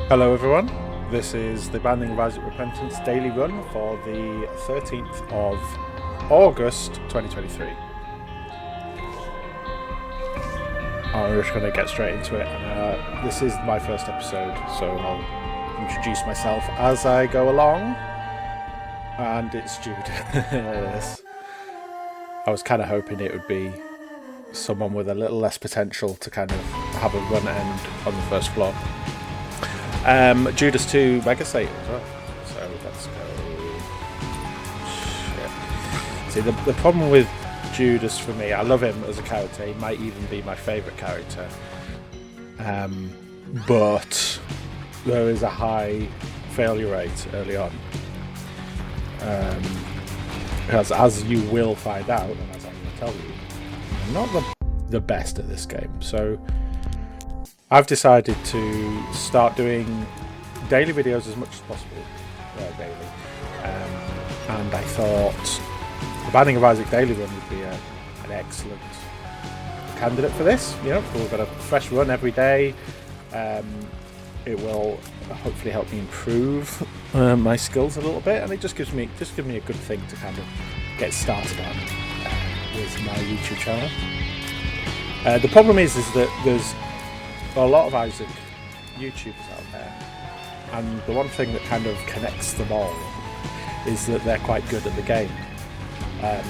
Hello everyone, this is the Binding of Isaac Repentance daily run for the 13th of August 2023. I'm just going to get straight into it. This is my first episode, so I'll introduce myself as I go along. And it's Jude. Yes. I was kind of hoping it would be someone with a little less potential to kind of have a run end on the first floor. Judas 2 Mega Satan as well. So let's go. Shit. See, the problem with Judas for me, I love him as a character. He might even be my favourite character. But there is a high failure rate early on. Because as you will find out, and as I'm going to tell you, I'm not the best at this game. So I've decided to start doing daily videos as much as possible, daily. And I thought the Binding of Isaac daily run would be an excellent candidate for this. You know, we've got a fresh run every day. It will hopefully help me improve my skills a little bit, and it just gives me a good thing to kind of get started on with my YouTube channel. The problem is that there's a lot of Isaac YouTubers out there, and the one thing that kind of connects them all is that they're quite good at the game, and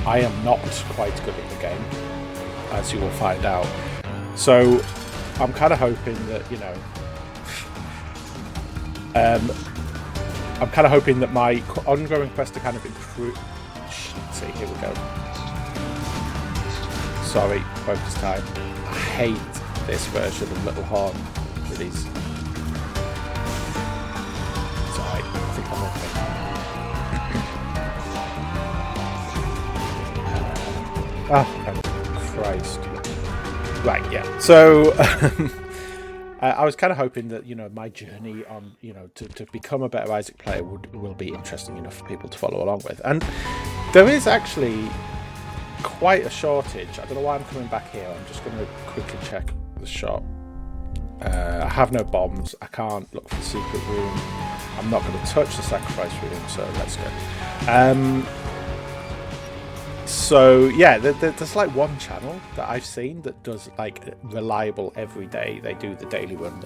I am not quite good at the game, as you will find out. So I'm kind of hoping that, you know, I'm kind of hoping that my ongoing quest to kind of improve. See, here we go. Sorry, focus time. I hate this version of Little Horn with these. Sorry, I think I'm okay. Oh, Christ. Right, yeah. So I was kind of hoping that, you know, my journey on, you know, to become a better Isaac player will be interesting enough for people to follow along with. And there is actually quite a shortage. I don't know why I'm coming back here. I'm just going to quickly check the shop. I have no bombs. I can't look for the secret room. I'm not going to touch the sacrifice room, so let's go. So yeah, there's like one channel that I've seen that does like reliable every day. They do the daily run.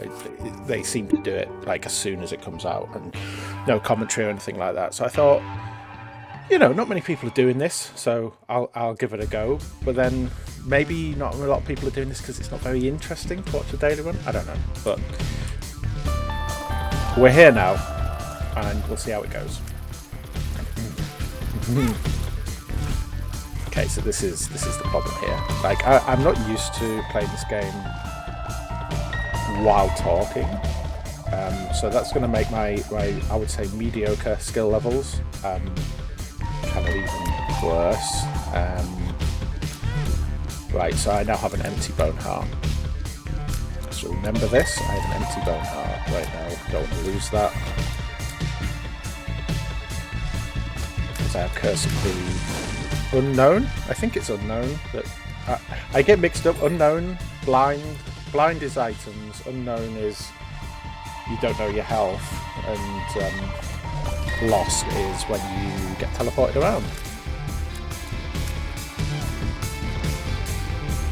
They seem to do it like as soon as it comes out, and no commentary or anything like that. So I thought, you know, not many people are doing this, so I'll give it a go. But then maybe not a lot of people are doing this because it's not very interesting to watch a daily run. I don't know, but we're here now, and we'll see how it goes. Okay, so this is the problem here. Like, I'm not used to playing this game while talking, so that's going to make my I would say mediocre skill levels kind of even worse. Right, so I now have an empty bone heart. So remember this, I have an empty bone heart right now. Don't want to lose that. Because I have Curse of the Unknown. I think it's unknown. That I get mixed up. Unknown, blind. Blind is items. Unknown is you don't know your health, and lost is when you get teleported around.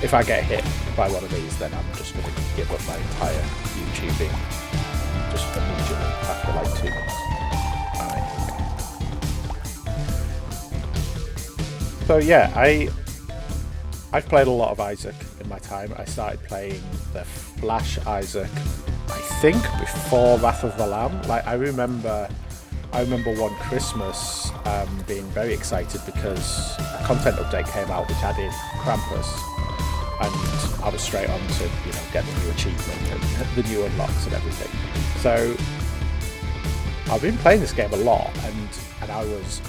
If I get hit by one of these, then I'm just going to give up my entire YouTubing just immediately after like 2 months. So yeah, I've played a lot of Isaac in my time. I started playing the Flash Isaac, I think, before Wrath of the Lamb. Like I remember one Christmas being very excited because a content update came out which added Krampus, and I was straight on to, you know, get the new achievement and the new unlocks and everything. So I've been playing this game a lot, and I was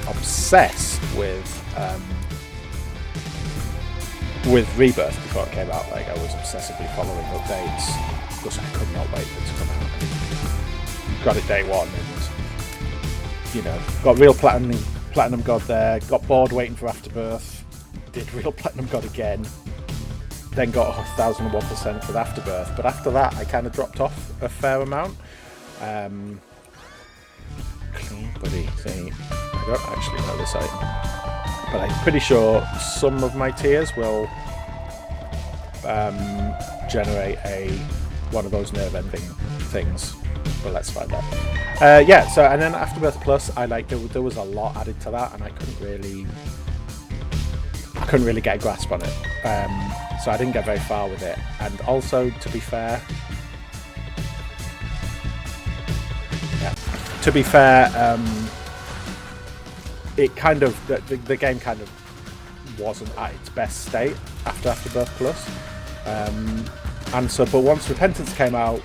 obsessed with Rebirth before it came out. Like I was obsessively following updates because I could not wait for it to come out. Got it day one, and you know, got real platinum god there. Got bored waiting for Afterbirth. Did real platinum god again. then got 1001% with Afterbirth, but after that I kind of dropped off a fair amount. Clean buddy thing. I don't actually know this item, but I'm pretty sure some of my tiers will generate one of those nerve ending things. But let's find out. Yeah. So and then Afterbirth Plus, there was a lot added to that, and I couldn't really get a grasp on it. So I didn't get very far with it. And also, to be fair, it kind of the game kind of wasn't at its best state after Afterbirth Plus. And so, but once Repentance came out,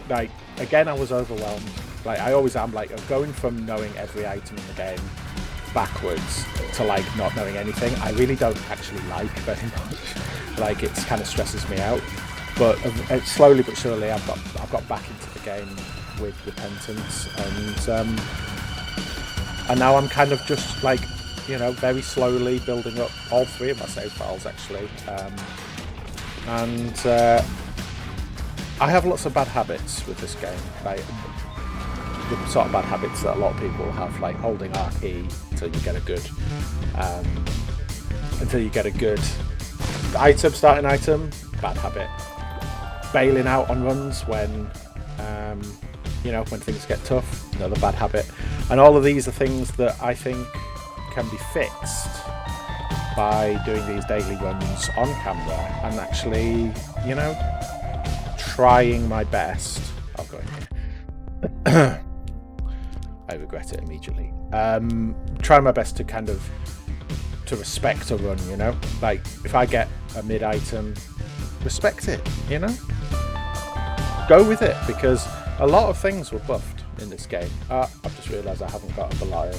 like again, I was overwhelmed. Like I always am. Like going from knowing every item in the game backwards to like not knowing anything, I really don't actually like very much. Like it kind of stresses me out. But slowly but surely, I've got back into the game with Repentance, and now I'm kind of just like, you know, very slowly building up all 3 of my save files actually, and I have lots of bad habits with this game, like the sort of bad habits that a lot of people have, like holding RP until you get a good starting item, bad habit. Bailing out on runs when when things get tough, another bad habit. And all of these are things that I think can be fixed by doing these daily runs on camera and actually, trying my best. I'll go in here. I regret it immediately. Trying my best to to respect a run, like if I get a mid item, respect it, go with it, because a lot of things were buffed in this game. I've just realised I haven't got a Belial.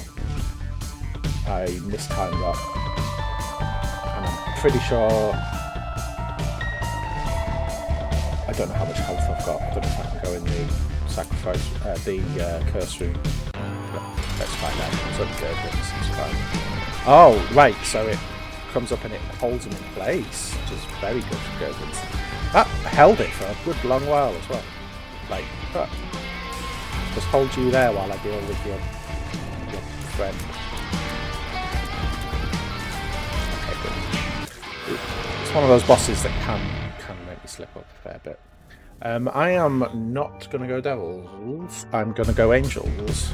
I mistimed that, and I'm pretty sure I don't know how much health I've got. I don't know if I can go in the sacrifice, the curse room. Let's find out. It's up there, but it's fine. Oh, right, so it comes up and it holds them in place, which is very good for Goblins. That held it for a good long while as well. Like, just hold you there while I deal with your friend. Okay, good. It's one of those bosses that can make me slip up a fair bit. I am not going to go Devils. I'm going to go Angels.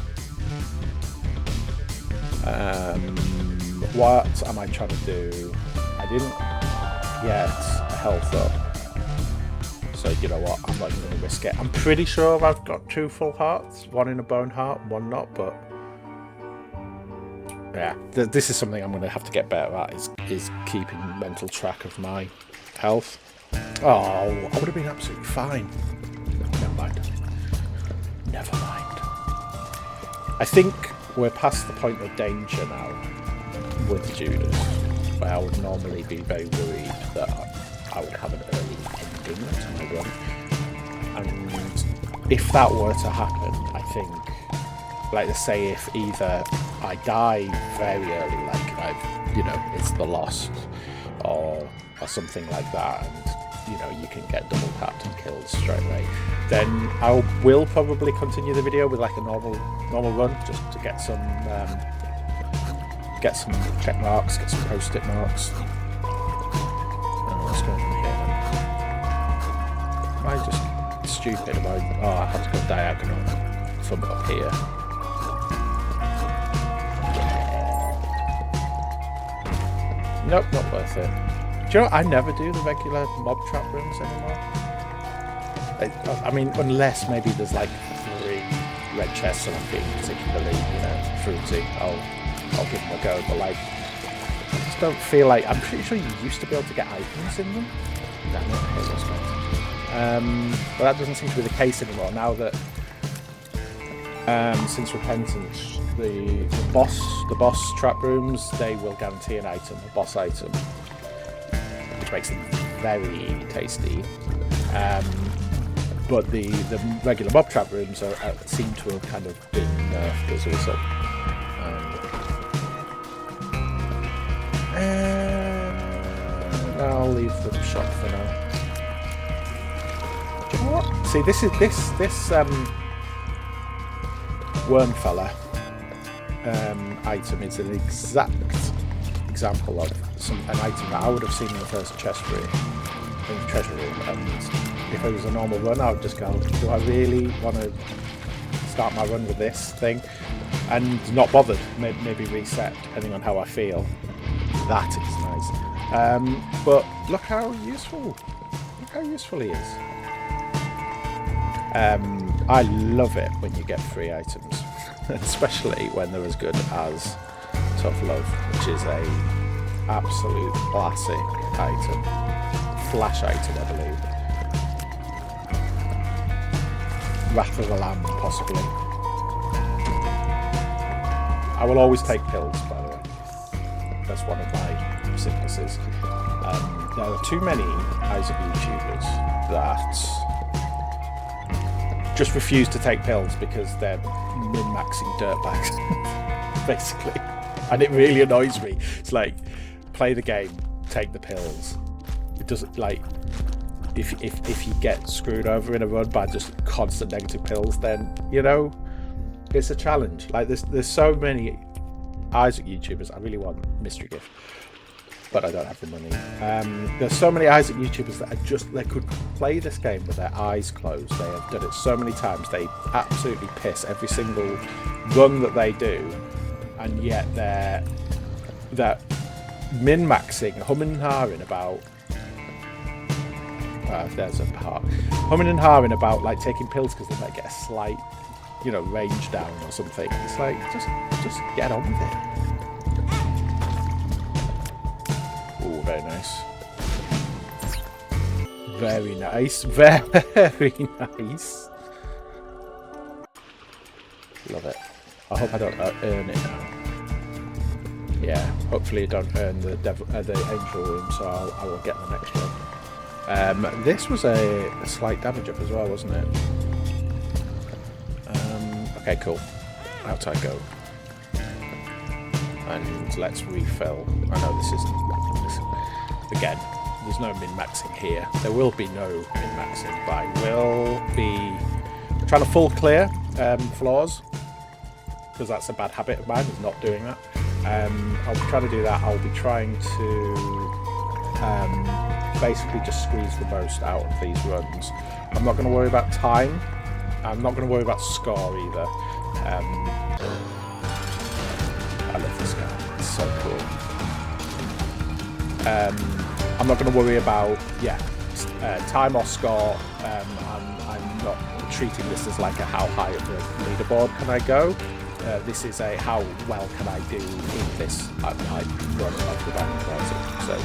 What am I trying to do? I didn't get a health up. So you know what, I'm not even going to risk it. I'm pretty sure I've got 2 full hearts, 1 in a bone heart, 1 not, but yeah, this is something I'm going to have to get better at, is keeping mental track of my health. Oh, I would have been absolutely fine. Never mind. I think we're past the point of danger now with Judas, where I would normally be very worried that I would have an early ending to my run. And if that were to happen, I think, like let's say if either I die very early, like it's the Lost, or something like that, and you can get double tapped and killed straight away, then I will probably continue the video with like a normal run, just to get some check marks, get some post-it marks. Let's go from here then. Am I just stupid about I have to go diagonal from up here. Nope, not worth it. Do you know, I never do the regular mob trap rooms anymore. I mean, unless maybe there's like 3 red chests and I'm feeling particularly, fruity, I'll give them a go. But like, I just don't feel like. I'm pretty sure you used to be able to get items in them. Damn it, here's those guys. But that doesn't seem to be the case anymore. Now that since Repentance, the boss trap rooms, they will guarantee an item, a boss item, which makes them very tasty. But the regular mob trap rooms seem to have kind of been nerfed as also. No, I'll leave the shop for now. Do you know what? See, this worm fella item is an exact example of an item that I would have seen in the first treasure room, and if it was a normal run I would just go, do I really want to start my run with this thing, and not bothered, maybe reset depending on how I feel. That is nice. But look how useful he is. I love it when you get free items, especially when they're as good as Tough Love, which is a absolute classic item, flash item, I believe. Wrath of the Lamb, possibly. I will always take pills, by the way. That's one of my sicknesses. There are too many Isaac YouTubers that just refuse to take pills because they're min-maxing dirtbags, basically. And it really annoys me. It's like, play the game, take the pills. It doesn't, like, if you get screwed over in a run by just constant negative pills, then, you know, it's a challenge. Like, there's so many Isaac YouTubers. I really want Mystery Gift, but I don't have the money. There's so many Isaac YouTubers that they could play this game with their eyes closed. They have done it so many times. They absolutely piss every single run that they do, and yet they're min-maxing, humming and hawing about. There's a part. Humming and hawing about like taking pills because they might get a slight, you know, range down or something. It's like just get on with it. Oh, very nice. Very nice. Very nice. Love it. I hope I don't earn it now. Yeah, hopefully I don't earn the angel room, so I will get the next one. This was a slight damage up as well, wasn't it? Okay, cool. Out I go. And let's refill. I know this isn't... Again, there's no min-maxing here. There will be no min-maxing, but I will be trying to full clear floors, because that's a bad habit of mine, is not doing that. I'll be trying to do that. I'll be trying to basically just squeeze the most out of these runs. I'm not going to worry about time. I'm not going to worry about score either. I love this guy. It's so cool. I'm not going to worry about time or score. I'm not treating this as like a how high up the leaderboard can I go. This is a how well can I do in this I run of the Band Rising. So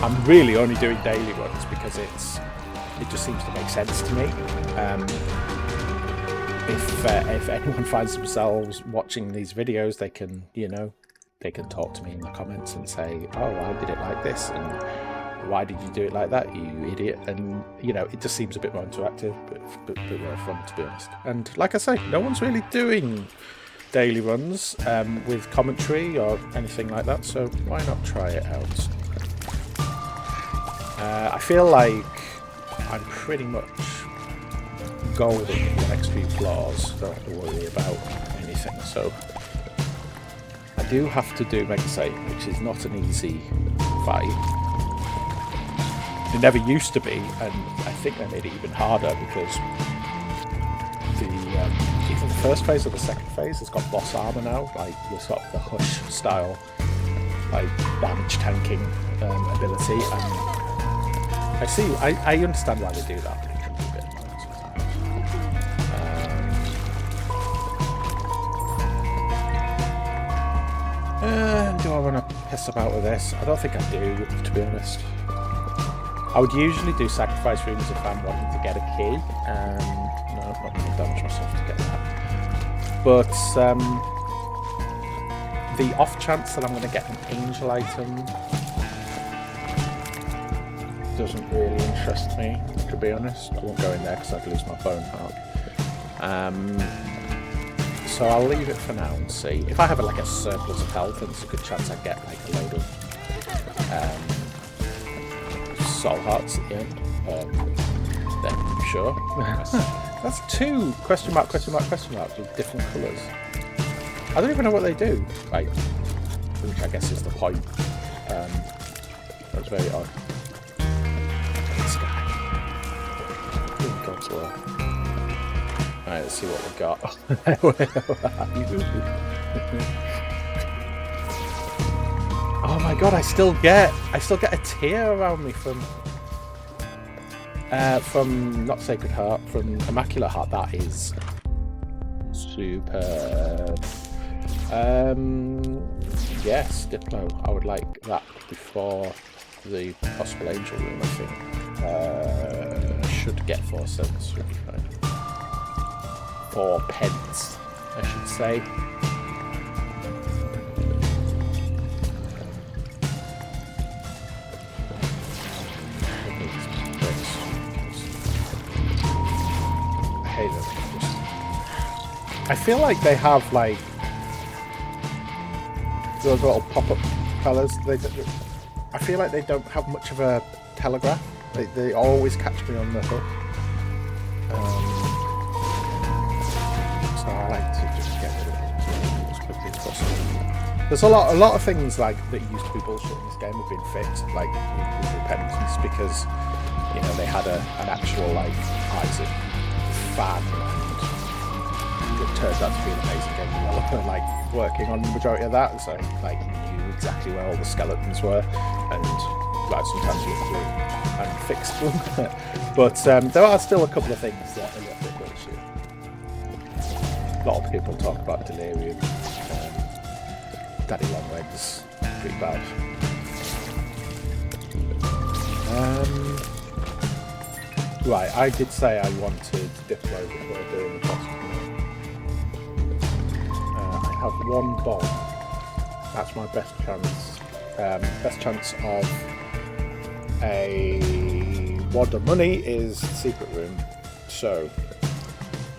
I'm really only doing daily runs because it just seems to make sense to me. If anyone finds themselves watching these videos, they can talk to me in the comments and say, oh, I did it like this, and why did you do it like that, you idiot? And it just seems a bit more interactive, but more fun, to be honest. And like I say, no one's really doing daily runs with commentary or anything like that, so why not try it out? I feel like I'm pretty much golden in the next few floors. Don't have to worry about anything. So I do have to do Mega Satan, which is not an easy fight. It never used to be, and I think they made it even harder because either the first phase or the second phase has got boss armor now, like the sort of the Hush style, like damage tanking ability. And I understand why they do that. But it can be a bit annoying sometimes. Do I want to piss about with this? I don't think I do, to be honest. I would usually do sacrifice rooms if I'm wanting to get a key. No, I'm not going to damage myself to get that. But the off chance that I'm going to get an angel item doesn't really interest me, to be honest. I won't go in there because I'd lose my bone heart. So I'll leave it for now and see. If I have a surplus of health, then there's a good chance I get like a load of soul hearts at the end. Then sure. That's 2 question marks with different colours. I don't even know what they do. Like, which I guess is the point. That's very odd. This guy. Oh, God's will. Alright, let's see what we got. Oh my god, I still get a tear around me from not Sacred Heart, from Immaculate Heart. That is superb. Yes, Diplo. I would like that before the possible angel room, I think. Should get 4 cents, should be fine. 4 pence, I should say. I hate them. I feel like they have like those little pop-up fellas. I feel like they don't have much of a telegraph. They always catch me on the hook. So I like to just get rid of it as quickly as possible. There's a lot of things like that used to be bullshit in this game have been fixed, like with Repentance, because you know they had an actual like Isaac fan, and it turned out to be an amazing game developer, like working on the majority of that. So like knew exactly where all the skeletons were, and like sometimes you have to and fix them. But there are still a couple of things that are a little bit bullshit. A lot of people talk about Delirium. Daddy Longlegs, pretty bad. Right, I did say I wanted Diplo before doing the boss. I have 1 bomb. That's my best chance. Best chance of a wad of money is secret room. So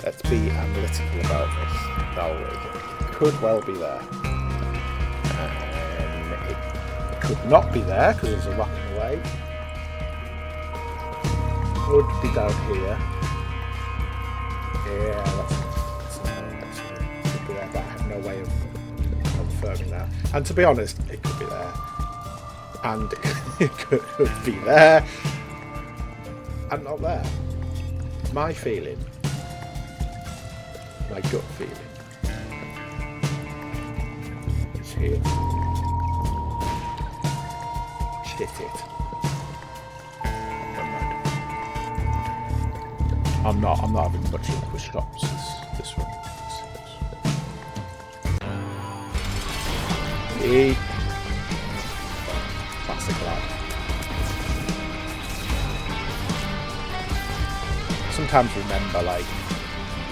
let's be analytical about this. It could well be there. It could not be there because there's a rocking away. Would be down here. Yeah, that's could be there, but I have no way of confirming that. And to be honest, it could be there. And it could be there. And not there. My feeling, my gut feeling, is here. Shit it. I'm not having much luck with shops this one. Hey. Classic lad. Sometimes remember like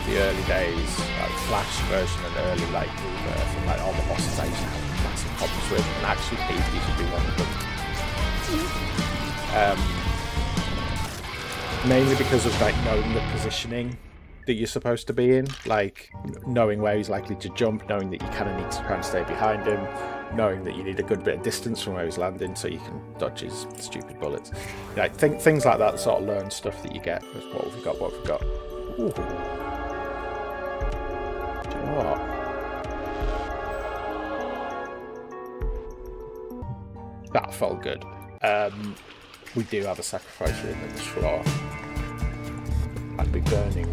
the early days, like Flash version and early like Rebirth, and like all the bosses I used to have massive problems with, and actually Pete used to be one of them. Mainly because of like knowing the positioning that you're supposed to be in, like knowing where he's likely to jump, knowing that you kind of need to try and stay behind him, knowing that you need a good bit of distance from where he's landing so you can dodge his stupid bullets. Like things like that, sort of learn stuff that you get. What have we got? Ooh. Do you know what? That felt good. We do have a sacrifice room in this floor. I'd be burning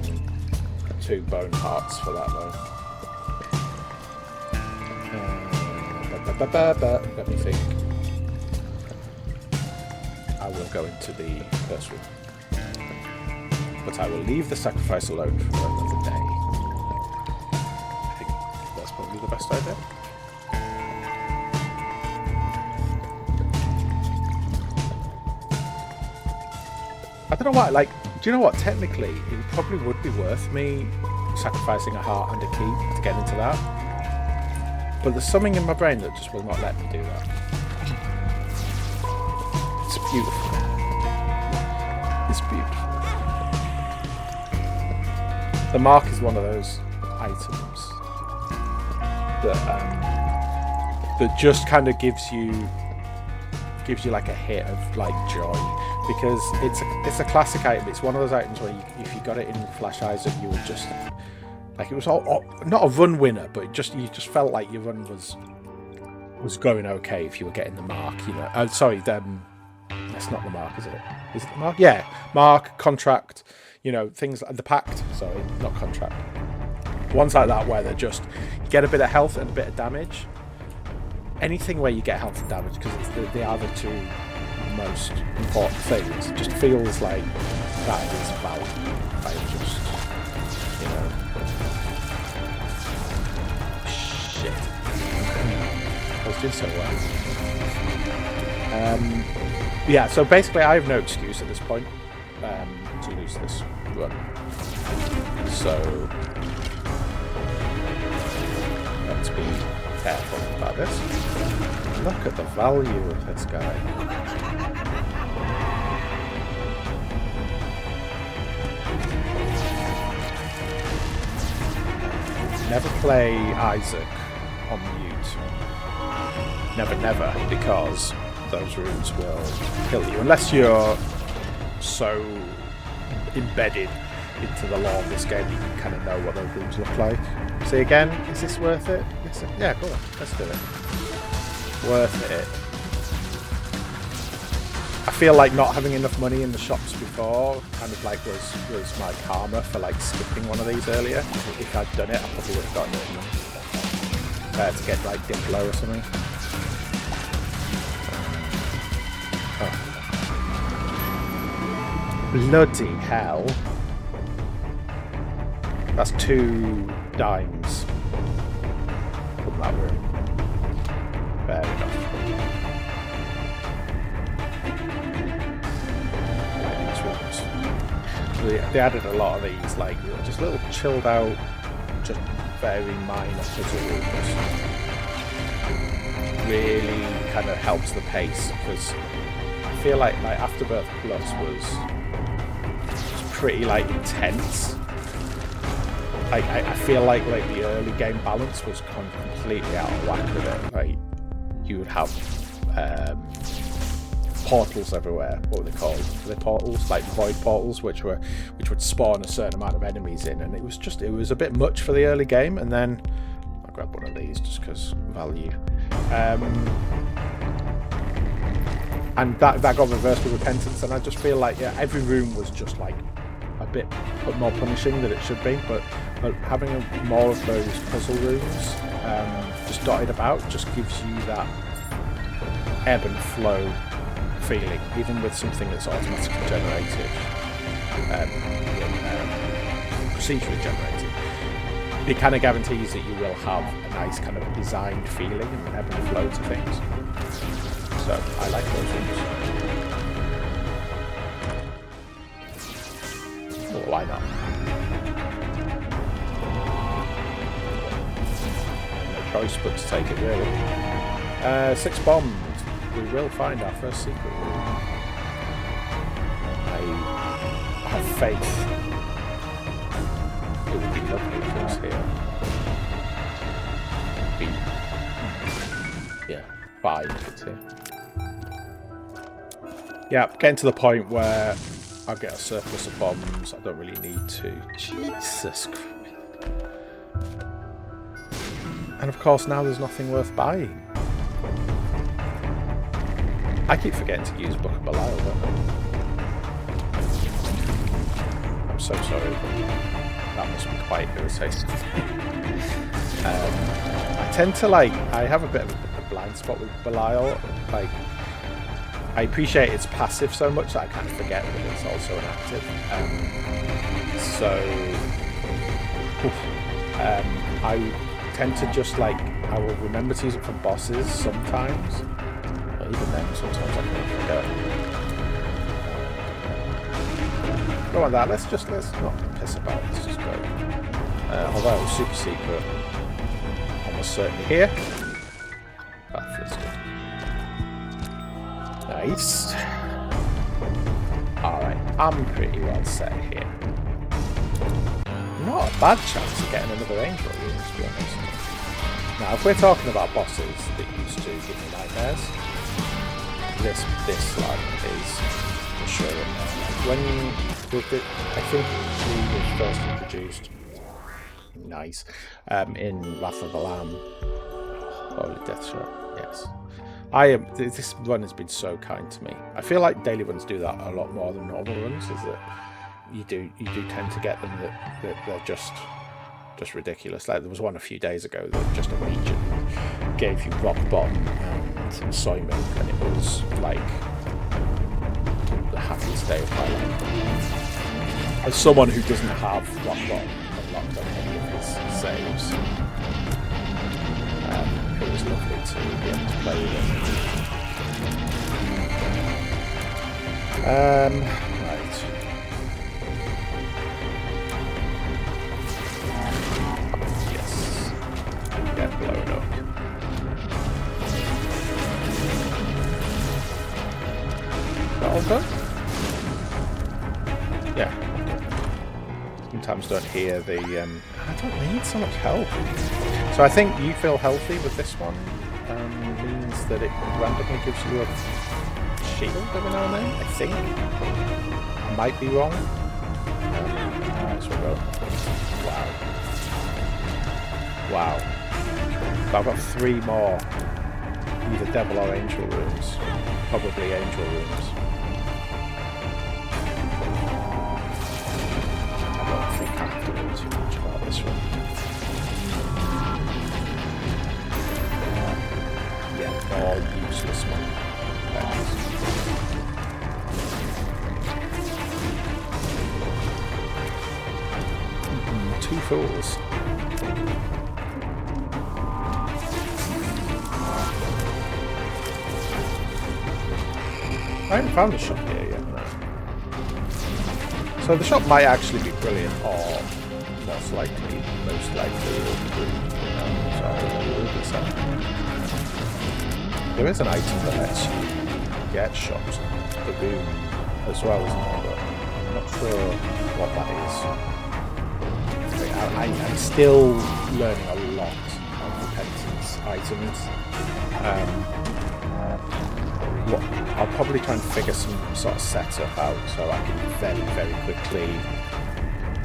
2 bone hearts for that though. Let me think. I will go into the first room. But I will leave the sacrifice alone for another day. I think that's probably the best idea. I don't know why, like, do you know what? Technically, it probably would be worth me sacrificing a heart and a key to get into that. But there's something in my brain that just will not let me do that. It's beautiful. It's beautiful. The mark is one of those items that just kind of gives you gives you like a hit of like joy, because it's a classic item. It's one of those items where if you got it in Flash Isaac, you would just like, it was all not a run winner, but you just felt like your run was going okay if you were getting the mark. You know, sorry, that's not the mark, is it? Is it the mark? Yeah, mark, contract. You know, things like the pact. Sorry, not contract. Ones like that where they're just, you get a bit of health and a bit of damage. Anything where you get health and damage, because they are the two most important things. It just feels like that is value. Like just, you know. Shit. I was doing so well. Yeah, so basically I have no excuse at this point to lose this run. So let's be careful about this. Look at the value of this guy. Never play Isaac on mute. Never, because those rooms will kill you. Unless you're so embedded into the lore of this game, you can kind of know what those rooms look like. See again, is this worth it? Yes, yeah, go on, let's do it. Worth it. I feel like not having enough money in the shops before kind of like was my karma for like skipping one of these earlier. If I'd done it, I probably would have gotten it to get like Diplo or something. Oh. Bloody hell. That's 2 dimes from that room. Fair enough. They added a lot of these, like, just little chilled out, just very minor puzzle rooms. Really kind of helps the pace, because I feel like Afterbirth Plus was pretty like intense. I feel like the early game balance was completely out of whack with it. Like, you would have portals everywhere. What were they called? Were they portals? Like void portals, which would spawn a certain amount of enemies in, and it was a bit much for the early game. And then I'll grab one of these just because value. And that got reversed with Repentance, and I just feel like every room was just like a bit more punishing than it should be, but having more of those puzzle rooms just dotted about just gives you that ebb and flow feeling, even with something that's automatically generated, procedurally generated. It kind of guarantees that you will have a nice kind of designed feeling and ebb and flow to things. So I like those rooms. Well, why not? No choice but to take it, really. 6 bombs. We will find our first secret room. I have faith. It would be lovely if it was here. 5 if it's here. Yeah, getting to the point where I'll get a surplus of bombs. I don't really need to. Jesus Christ. And of course now there's nothing worth buying. I keep forgetting to use Book of Belial, don't I? I'm so sorry, but that must be quite irritating. I tend to I have a bit of a blind spot with Belial. Like, I appreciate its passive so much that I kind of forget that it's also an active. I tend to just I will remember to use it for bosses sometimes. Even then, sometimes I can forget. Go on, that. Let's not piss about. Let's just go. Although super secret, almost certainly here. That feels good. Nice. All right, I'm pretty well set here. Not a bad chance of getting another angel, to be honest. Now, if we're talking about bosses that used to give me nightmares, this line is for sure. When I think he was first introduced, nice, in Wrath of the Lamb. Holy Death Shot, yes. This run has been so kind to me. I feel like daily runs do that a lot more than normal runs. Is that you do tend to get them that they're just ridiculous. Like there was one a few days ago that just immediately gave you rock bottom and soy milk, and it was like the happiest day of my life. As someone who doesn't have rock bottom unlocked on any of his saves, it was lovely to be able to play with it. Right. Yes. Get blown up. All done? Yeah. Sometimes don't hear the I don't need so much help. So I think you feel healthy with this one. Means that it randomly gives you a shield every now and then, I think. I might be wrong. So we'll go. Wow. So I've got 3 more either devil or angel rooms. Probably angel rooms. I don't think I have to do too much about this one. Yeah, all useless one. 2 fools. I haven't found a shop here yet, no. So the shop might actually be brilliant, or most likely it will be brilliant. So it will be something. There is an item that lets you get shops, the boom as well, isn't there? But I'm not sure what that is. I'm still learning a lot of repentance items. I'll probably try and figure some sort of setup out so I can very, very quickly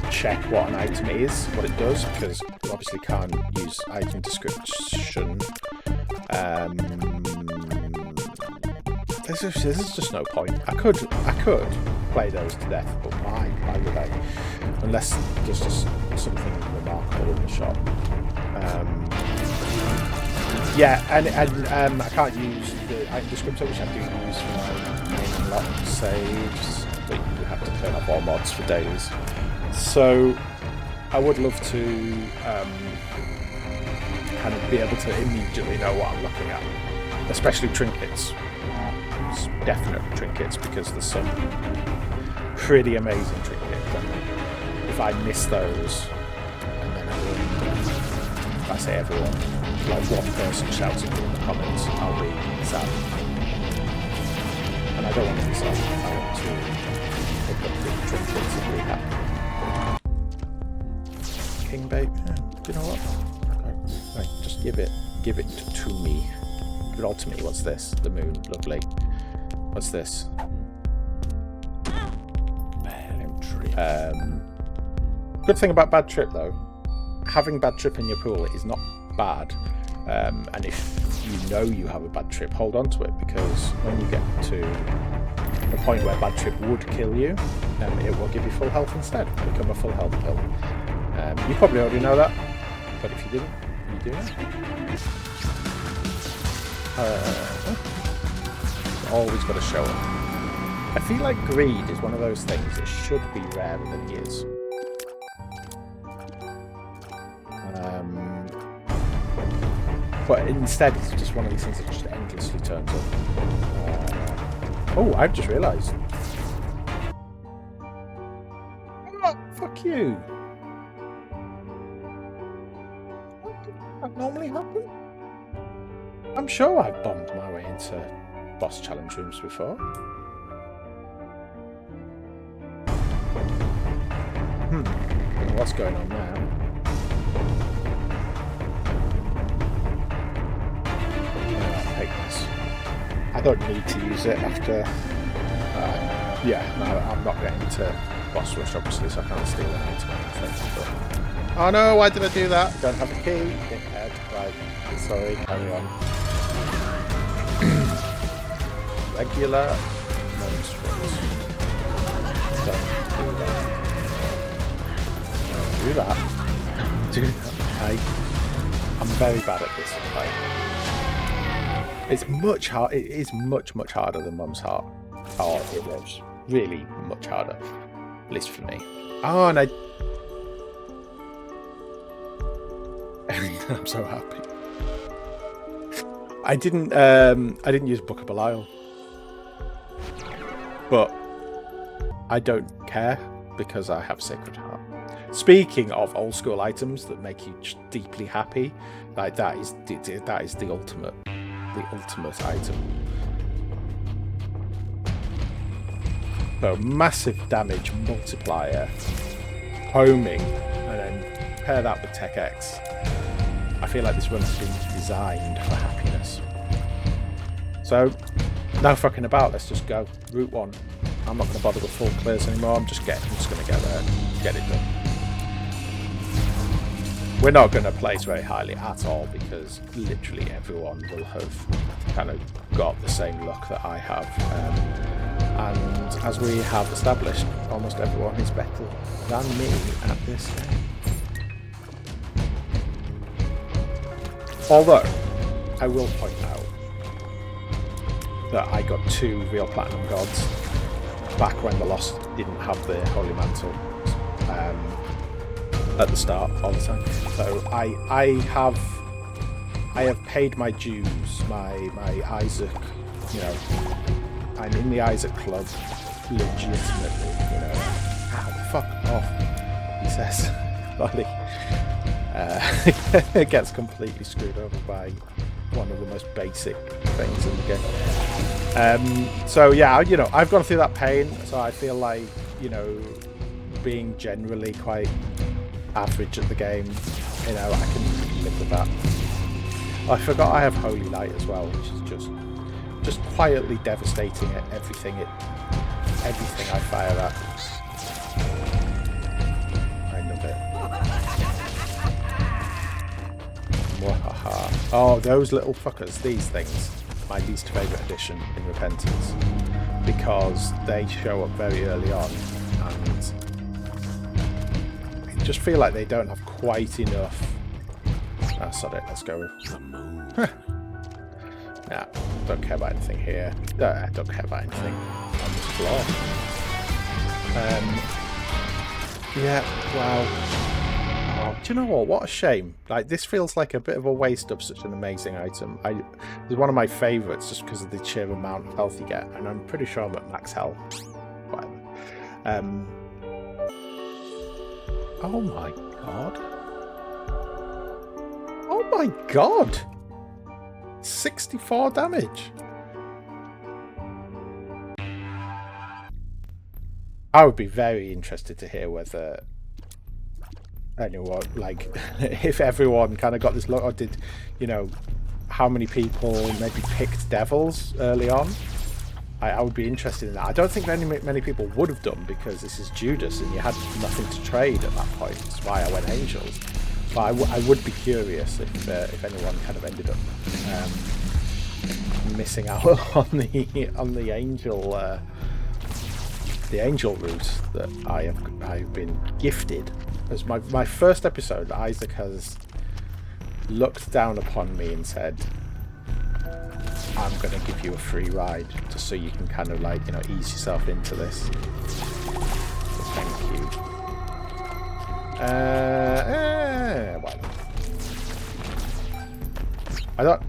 check what an item is, what it does, because you obviously can't use item description. There's just no point. I could play those to death, but why would I? Unless there's just something remarkable in the shop. Yeah, and I can't use the item descriptor, which I do use for my main lock saves, but you have to turn off all mods for dailies. So I would love to kind of be able to immediately know what I'm looking at, especially trinkets. It's definitely trinkets, because there's some pretty amazing trinkets, and if I miss those, and then if I say everyone, like one person shouts at me in the comments, I'll be sad. And I don't want to be sad. I want to pick up the trinkets and be happy. King bait, you know what? Right, just give it to me. Give it all to me. What's this? The moon, lovely. What's this? Bad trip. Good thing about bad trip though, having bad trip in your pool is not bad. And if you know you have a bad trip, hold on to it, because when you get to the point where bad trip would kill you, it will give you full health instead. Become a full health pill. You probably already know that, but if you didn't, you do now. Always got to show it. I feel like greed is one of those things that should be rarer than it is. But instead, it's just one of these things that just endlessly turns up. Oh, I've just realised. Oh, fuck you. What did that normally happen? I'm sure I've bombed my way into boss challenge rooms before. I don't know what's going on now. I don't need to use it after. Yeah, no, I'm not getting to boss rush obviously, so I can't steal an item or anything. But... oh no! Why did I do that? Don't have a key. Dickhead. Right. Sorry. Carry on. Regular monstrous. Don't do that. Do that. I'm very bad at this. It's much hard. It is much harder than Mum's Heart. Oh, it was really much harder, at least for me. Oh, and I'm so happy. I didn't use Book of Belial, but I don't care because I have Sacred Heart. Speaking of old school items that make you deeply happy, like that is the ultimate item. So massive damage multiplier, homing, and then pair that with Tech X. I feel like this run has been designed for happiness. So, no fucking about, let's just go. Route 1. I'm not going to bother with full clears anymore, I'm just going to get there and get it done. We're not going to place very highly at all because literally everyone will have kind of got the same luck that I have. And as we have established, almost everyone is better than me at this game. Although, I will point out that I got 2 real Platinum Gods back when the Lost didn't have the Holy Mantle at the start all the time. So I have paid my dues, my Isaac, you know, I'm in the Isaac Club legitimately, you know. Ow, fuck off, he says. Lolly. It gets completely screwed over by one of the most basic things in the game. So yeah, you know, I've gone through that pain, so I feel like, you know, being generally quite average at the game, you know, I can live with that. I forgot I have Holy Light as well, which is just quietly devastating at everything I fire at. I love it. Oh, those little fuckers, these things, my least favourite addition in Repentance, because they show up very early on and I just feel like they don't have quite enough. Oh, sorry, let's go with the moon. Nah, don't care about anything here. I don't care about anything on this floor. Yeah, wow. Oh, do you know what? What a shame. Like, this feels like a bit of a waste of such an amazing item. It's one of my favourites just because of the sheer amount of health you get, and I'm pretty sure I'm at max health. Whatever. Oh my god. Oh my god! 64 damage. I would be very interested to hear whether anyone, like, if everyone kind of got this look, or did, you know, how many people maybe picked devils early on. I would be interested in that. I don't think many people would have done because this is Judas and you had nothing to trade at that point. That's why I went angels. But I would be curious if anyone kind of ended up missing out on the angel route that I've been gifted. As my first episode, Isaac has looked down upon me and said, I'm going to give you a free ride just so you can kind of, like, you know, ease yourself into this. So thank you. Well,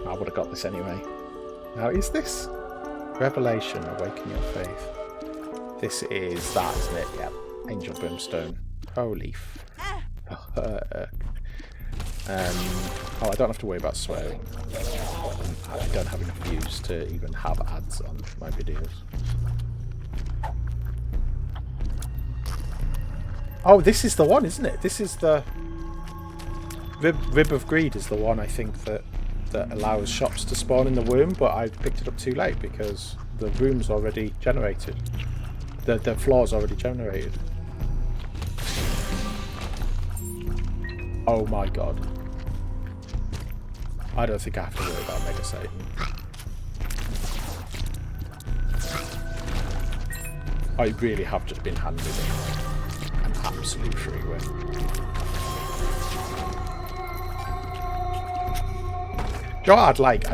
I would have got this anyway. Now, is this Revelation, Awaken Your Faith? This is that, isn't it? Yeah. Angel Brimstone. Holy oh, I don't have to worry about swearing. I don't have enough views to even have ads on my videos. Oh, this is the one, isn't it? This is the Rib of Greed is the one I think that that allows shops to spawn in the womb, but I picked it up too late because the room's already generated. The floor's already generated. Oh my god. I don't think I have to worry about Mega Satan. I really have just been handed an absolute free win. You know what I'd like,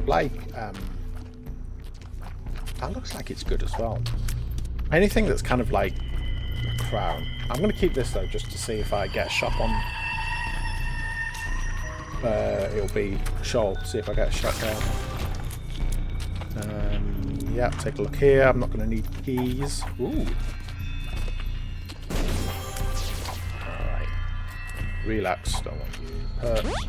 that looks like it's good as well. Anything that's kind of like a crown. I'm going to keep this though, just to see if I get a shop on. It'll be shawl. See if I get a shop there. Yeah, take a look here. I'm not going to need keys. Ooh. Alright. Relax. Don't want you. Perks.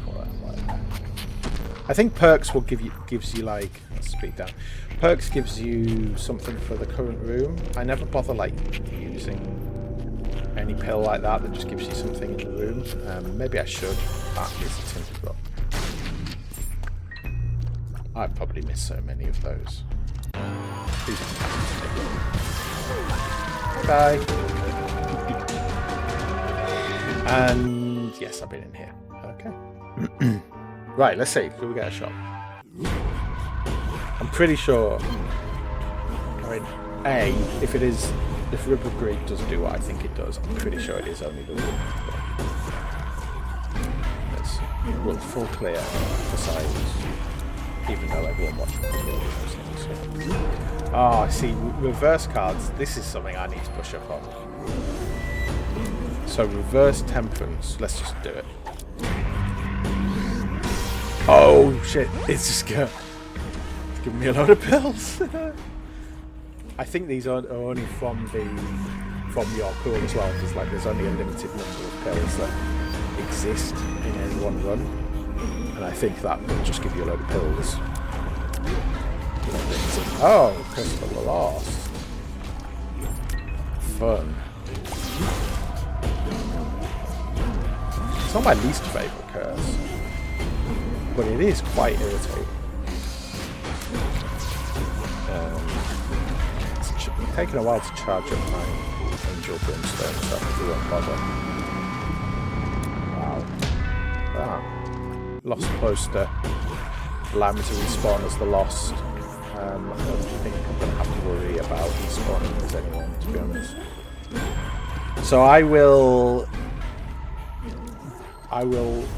I think perks will gives you like, let's speed down. Perks gives you something for the current room. I never bother like using any pill like that just gives you something in the room. Maybe I should. That is a tinted rock. I've probably missed so many of those. Bye. And yes, I've been in here. Okay. Right, let's see. Can we get a shot? I'm pretty sure. I mean, if River Greed doesn't do what I think it does, I'm pretty sure it is only the room. We'll full clear for sides, even though everyone watching the video knows things. Oh, I see. Reverse cards. This is something I need to push up on. So reverse temperance. Let's just do it. Oh shit! It's just giving me a load of pills. I think these are only from your pool as well, because like there's only a limited number of pills that exist in any one run, and I think that will just give you a load of pills. Oh, Crystal Lost. Fun. It's not my least favourite curse, but it is quite irritating. It's taken a while to charge up my Angel Brimstone, so I won't bother. Wow. Lost poster. Allow me to respawn as the Lost. I don't think I'm going to have to worry about respawning as anyone, to be honest. So I will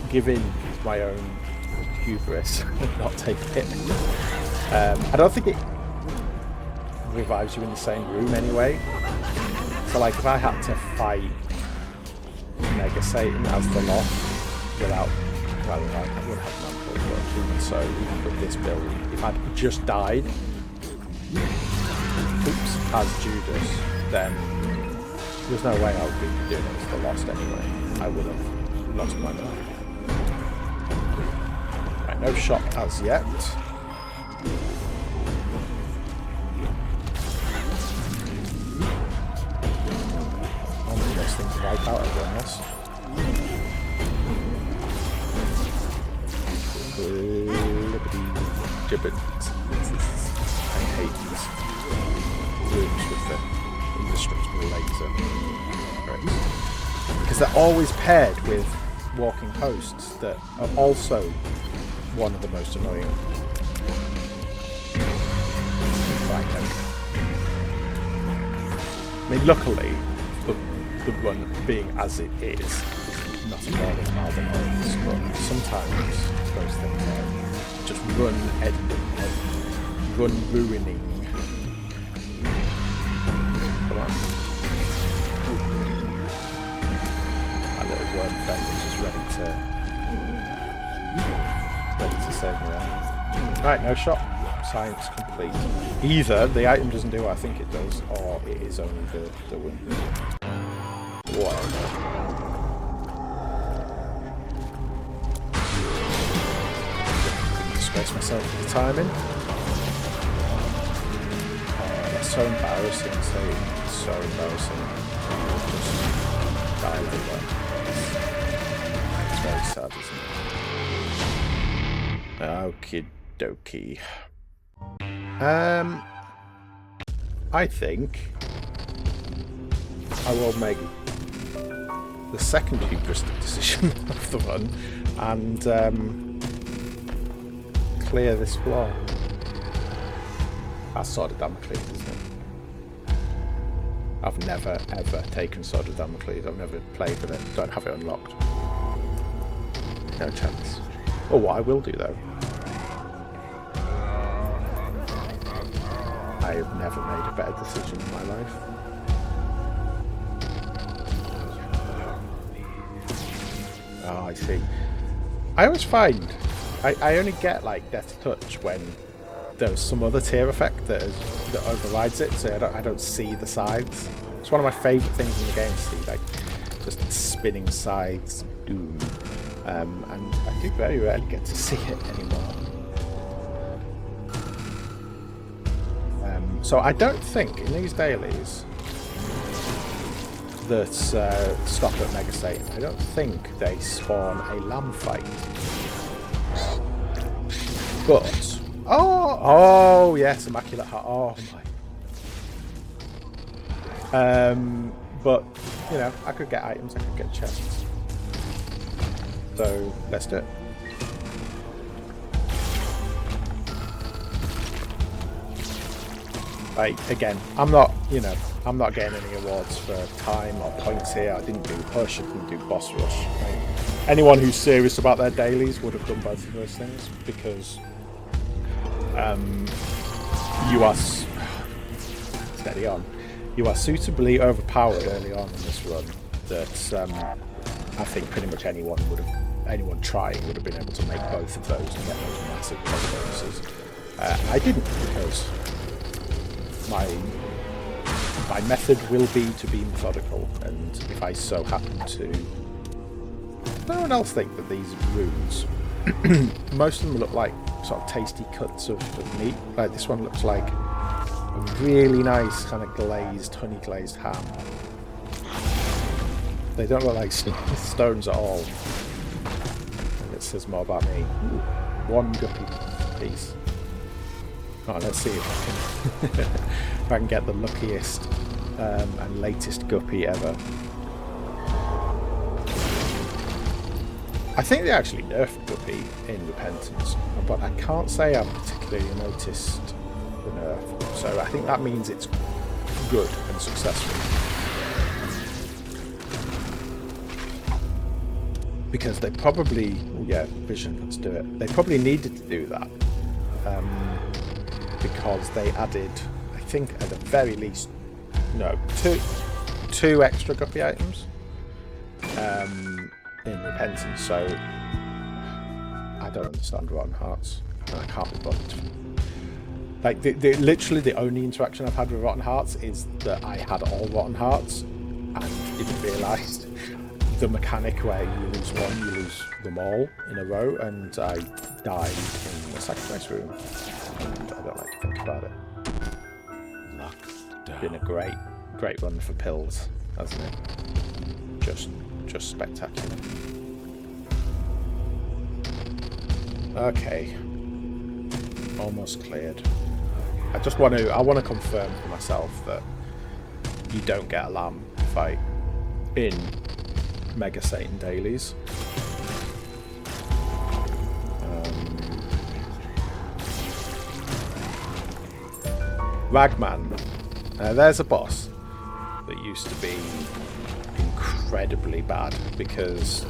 give in to my own hubris and not take it. I don't think it revives you in the same room anyway. So like if I had to fight Mega Satan as the Lost without, well, I would have mantle, but even so, even with this build, if I'd just died, as Judas, then there's no way I would be doing it as the Lost anyway. I would have lost my mind. Right, no shot as yet. Only those things to wipe out everyone else. Gibbons. I hate these rooms with the indestructible laser. Right. Because they're always paired with walking posts that are also one of the most annoying. Right, I mean, luckily, the run being as it is nothing more than mild annoyance, but sometimes those things are just run ending, run ruining. Come on. My little worm friend is just ready to save me there. Right, no shot. Science complete. Either the item doesn't do what I think it does, or it is only the win. Whatever. Disgrace myself with the timing. That's so embarrassing, so embarrassing. Just die like that. It's very sad, isn't it? Okie dokie. I think I will make the second hubristic decision of the run and clear this floor. That's Sword of Damocles, isn't it? I've never ever taken Sword of Damocles. I've never played with it. Don't have it unlocked. No chance. Oh, what I will do though, I have never made a better decision in my life. Oh, I see. I always find I only get like Death Touch when there's some other tier effect that overrides it, so I don't see the sides. It's one of my favourite things in the game to see, like just spinning sides. Ooh. And I do very rarely get to see it anymore. So I don't think in these dailies that stop at Mega Satan, I don't think they spawn a lamb fight. But oh yes, Immaculate Heart. Oh my. But you know, I could get items, I could get chests. So let's do it. Like again, I'm not getting any awards for time or points here. I didn't do push, I didn't do boss rush. Right? Anyone who's serious about their dailies would have done both of those things because you are steady on. You are suitably overpowered early on in this run that I think pretty much anyone trying would have been able to make both of those and get those massive bonuses. I didn't because my method will be to be methodical, and if I so happen to, no one else think that these runes, most of them look like sort of tasty cuts of meat. Like this one looks like a really nice kind of honey glazed ham. They don't look like stones at all. It says more about me. Ooh, one guppy piece. Oh, let's see if I can get the luckiest and latest guppy ever. I think they actually nerfed guppy in Repentance, but I can't say I've particularly noticed the nerf. So I think that means it's good and successful. Because they probably, Vision, let's do it. They probably needed to do that. Because they added, I think at the very least, two extra guppy items in Repentance, so I don't understand Rotten Hearts. I can't be bothered. Like, literally the only interaction I've had with Rotten Hearts is that I had all Rotten Hearts and didn't realise the mechanic where you lose one, you lose them all in a row, and I died in the sacrifice room. And I don't like to think about it. It's been a great run for pills, hasn't it? Just spectacular. Okay, almost cleared. I want to confirm for myself that you don't get a lamb fight in Mega Satan dailies. Ragman. There's a boss that used to be incredibly bad because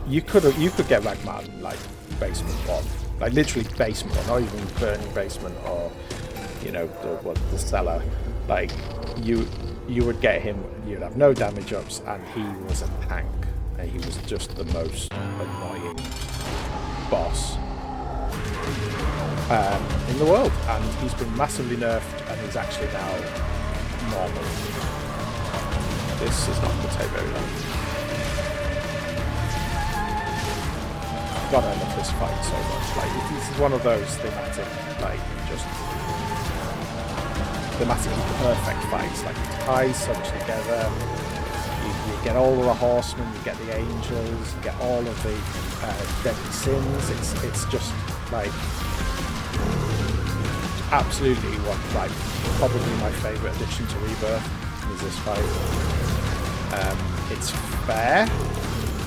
you could get Ragman like basement 1, like literally basement 1, not even burning basement or the cellar. Like you would get him, you'd have no damage ups, and he was a tank. And he was just the most annoying boss in the world, and he's been massively nerfed, and he's actually now normal. This is not going to take very long. God, I love this fight so much. Like, this is one of those thematically perfect fights. Like, it ties so much together. You get all of the horsemen, you get the angels, you get all of the deadly sins. It's just like absolutely like probably my favourite addition to Rebirth is this fight. It's fair,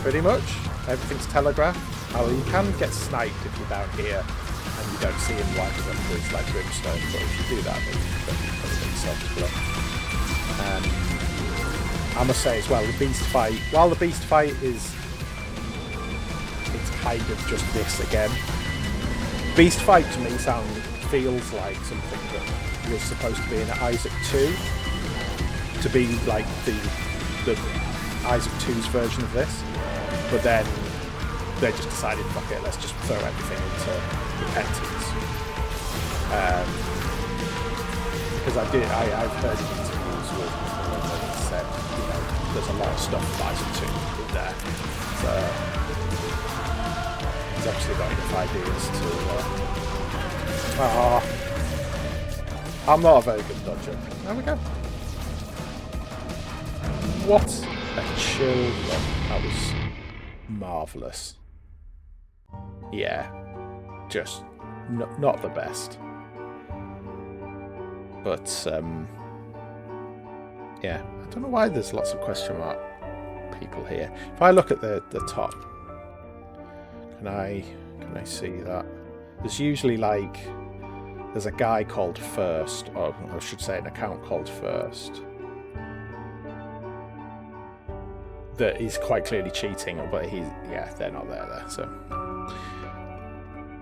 pretty much. Everything's telegraphed. Oh, you can get sniped if you're down here and you don't see him lighting up with like brimstone, but if you do that, then you self-block. I must say as well, the beast fight, while the beast fight is, it's kind of just this again. Beast fight to me feels like something that was supposed to be in Isaac 2, to be like the Isaac 2's version of this, but then they just decided, fuck it, let's just throw everything into Repentance. Because I've heard in interviews with people that said, you know, there's a lot of stuff from Isaac 2 in there. So he's actually got enough ideas to... I'm not a very good dodger. There we go. What a chill run. That was marvellous. Yeah, just not the best. But, yeah, I don't know why there's lots of question mark people here. If I look at the top, can I see that? There's usually like, there's a guy called First, or I should say an account called First, that is quite clearly cheating, but they're not there, so.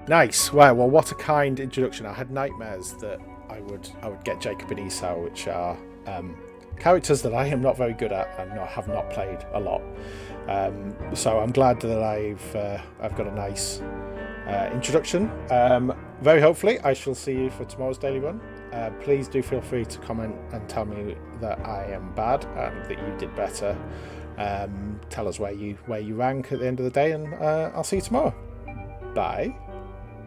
Nice. Well, what a kind introduction. I had nightmares that I would get Jacob and Esau, which are characters that I am not very good at and have not played a lot. So I'm glad that I've got a nice introduction. Very hopefully I shall see you for tomorrow's daily run. Please do feel free to comment and tell me that I am bad and that you did better. Tell us where you rank at the end of the day, and I'll see you tomorrow. Bye.